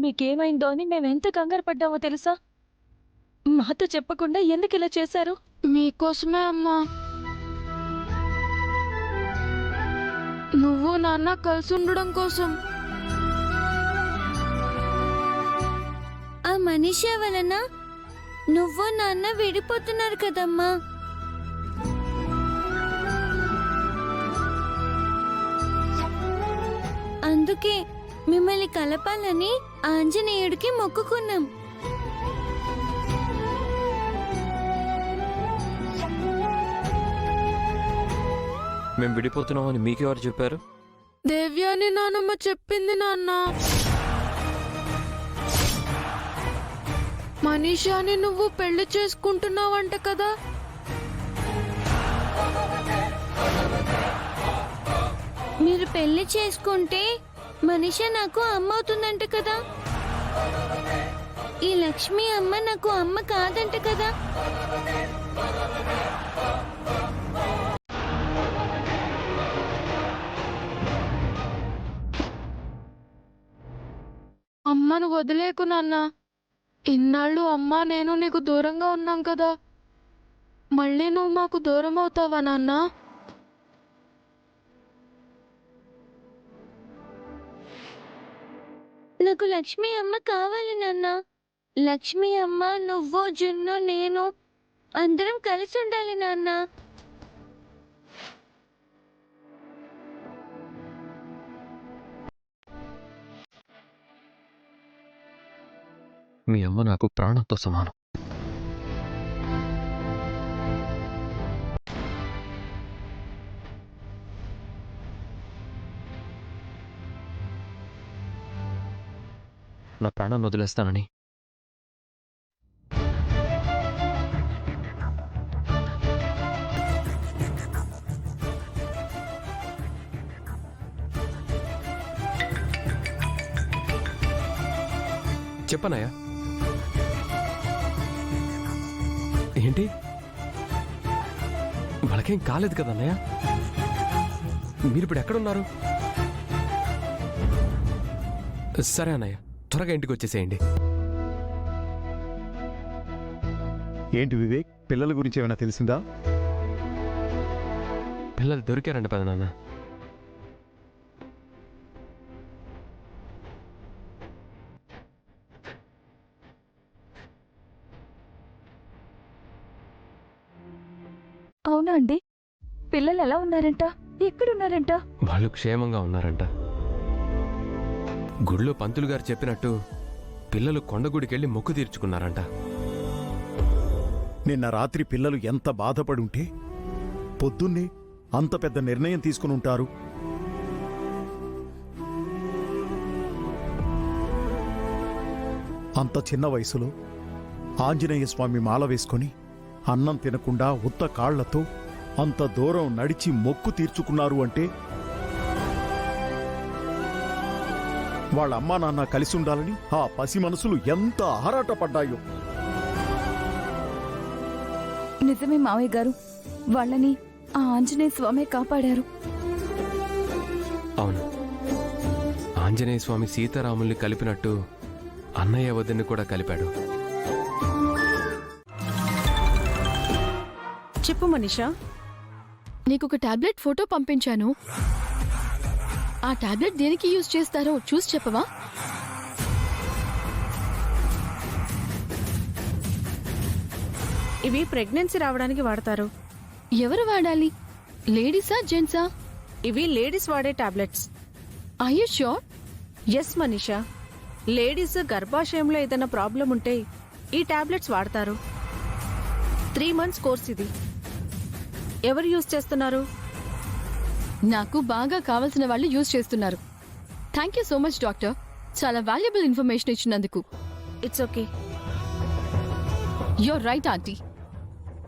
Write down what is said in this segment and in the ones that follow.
మీకేమైందో అని మేమెంత కంగారు పడ్డామో తెలుసా? మాతో చెప్పకుండా ఎందుకు ఇలా చేశారు? మీకోసమే అమ్మా. నువ్వు నాన్న కలిసి ఉండడం కోసం. ఆ మనిషి వలన నువ్వు నాన్న విడిపోతున్నారు కదమ్మా. అందుకే మిమ్మల్ని కలపాలని ఆంజనేయుడికి మొక్కుకున్నాం. మేము విడిపోతున్నామని మీకెవరు చెప్పారు? దేవ్యాని నానమ్మ చెప్పింది నాన్న. మనీషాని నువ్వు పెళ్లి చేసుకుంటున్నావంట కదా. మీరు పెళ్లి చేసుకుంటే మనిష నాకు అమ్మ అవుతుందంట కదా. ఈ లక్ష్మి అమ్మ నాకు అమ్మ కాదంట కదా. అమ్మను వదిలేకు నాన్న. ఇన్నాళ్ళు అమ్మా నేను నీకు దూరంగా ఉన్నాం కదా. మళ్ళీ నువ్వు మాకు దూరం అవుతావా నాన్న? నాకు లక్ష్మి అమ్మ కావాలి నాన్న. లక్ష్మి అమ్మ, నువ్వు, జున్ను, నేను అందరం కలిసి ఉండాలి నాన్న. మీ అమ్మ నాకు ప్రాణంతో సమానం. నా ప్రాణాన్ని వదిలేస్తానని చెప్పనయ్యా. ఏంటి వాళ్ళకేం కాలేదు కదా అన్నయ్య? మీరిప్పుడు ఎక్కడున్నారు? సరే అన్నయ్య, త్వరగా ఇంటికి వచ్చేసేయండి. ఏంటి వివేక్, పిల్లల గురించి ఏమైనా తెలిసిందా? పిల్లలు దొరికారండి పెదనాన్న. అవునా అండి? పిల్లలు ఎలా ఉన్నారంట? ఎక్కడున్నారంట? వాళ్ళు క్షేమంగా ఉన్నారంట. గుడిలో పంతులు గారు చెప్పినట్టు పిల్లలు కొండగుడికెళ్ళి మొక్కు తీర్చుకున్నారంట. నిన్న రాత్రి పిల్లలు ఎంత బాధపడి ఉంటే పొద్దున్నే అంత పెద్ద నిర్ణయం తీసుకుని ఉంటారు. అంత చిన్న వయసులో ఆంజనేయ స్వామి మాల వేసుకొని అన్నం తినకుండా ఉత్త కాళ్లతో అంత దూరం నడిచి మొక్కు తీర్చుకున్నారు అంటే వాళ్ళ అమ్మా నాన్న కలిసి ఉండాలని ఆ పసి మనసులు ఎంత ఆరాటపడ్డాయో. నిజమే మావయ్య గారు, వాళ్ళని ఆ ఆంజనేయ స్వామి కాపాడారు. అవును, ఆంజనేయ స్వామి సీతారాముల్ని కలిపినట్టు అన్నయ్య వదిన్ని కూడా కలిపాడు. చెప్పు మనీషా. నీకొక టాబ్లెట్ ఫోటో పంపించాను. ఆ టాబ్లెట్ దేనికి యూజ్ చేస్తారో చూసి చెప్పవా? ఇవి ప్రెగ్నెన్సీ రావడానికి వాడతారు. ఎవరు వాడాలి? లేడీసా జెంట్సా? ఇవి లేడీస్ వాడే tablets. Are you sure? Yes Manisha, ladies గర్భాశయంలో ఏదైనా ప్రాబ్లం ఉంటే ఈ టాబ్లెట్స్ వాడతారు. 3 months కోర్స్ ఇది. ఎవరు యూజ్ చేస్తున్నారు? నాకు బాగా కావలసిన వాళ్ళు యూజ్ చేస్తున్నారు. Thank you so much doctor, చాలా వాల్యుబుల్ ఇన్ఫర్మేషన్ ఇచ్చినందుకు. It's okay. You're right aunty.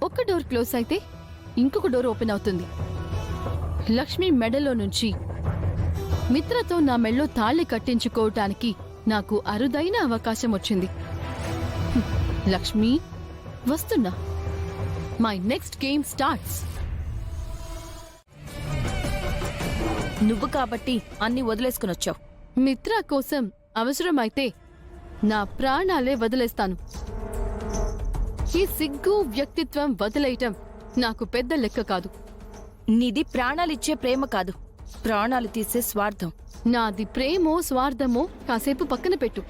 ఒక్క డోర్ క్లోజ్ అయితే ఇంకొక డోర్ ఓపెన్ అవుతుంది. లక్ష్మి మెడలో నుంచి మిత్రతో నా మెళ్ళో తాళి కట్టించుకోవటానికి నాకు అరుదైన అవకాశం వచ్చింది. లక్ష్మి, వస్తున్నా. My next game starts. నువ్వు కాబట్టి అన్ని వదిలేసుకుని వచ్చావు. మిత్ర కోసం అవసరమైతే నా ప్రాణాలే వదిలేస్తాను. ఈ సిగ్గు వ్యక్తిత్వం వదిలేయటం నాకు పెద్ద లెక్క కాదు. నీది ప్రాణాలిచ్చే ప్రేమ కాదు, ప్రాణాలు తీసే స్వార్థం. నాది ప్రేమో స్వార్థమో కాసేపు పక్కన పెట్టు.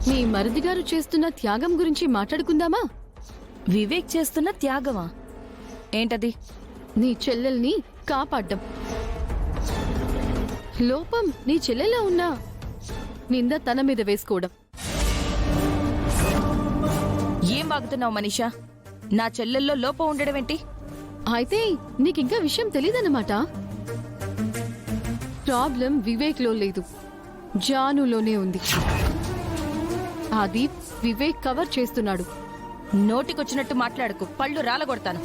మీ మరిదిగారు చేస్తున్న త్యాగం గురించి మాట్లాడుకుందామా? వివేక్ చేస్తున్న త్యాగమా? ఏంటది? నీ చెల్లెల్ని కాపాడ్డం. లోపం నీ చెల్లెలా ఉన్నా నింద తన మీద వేసుకోవడం. ఏం వాగుతున్నావు మనీషా? నా చెల్లెల్లో లోపం ఉండడం ఏంటి? అయితే నీకింకా విషయం తెలీదన్నమాట. ప్రాబ్లం వివేక్లో లేదు, జానులోనే ఉంది. అది వివేక్ కవర్ చేస్తున్నాడు. నోటికొచ్చినట్టు మాట్లాడకు, పళ్ళు రాలగొడతాను.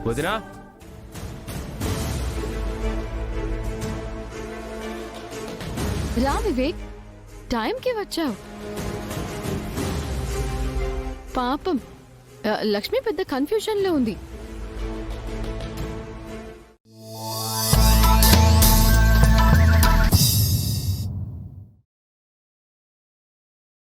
వదినా, రా వివేక్, టైంకి వచ్చావు. పాపం లక్ష్మి పెద్ద కన్ఫ్యూజన్ లో ఉంది.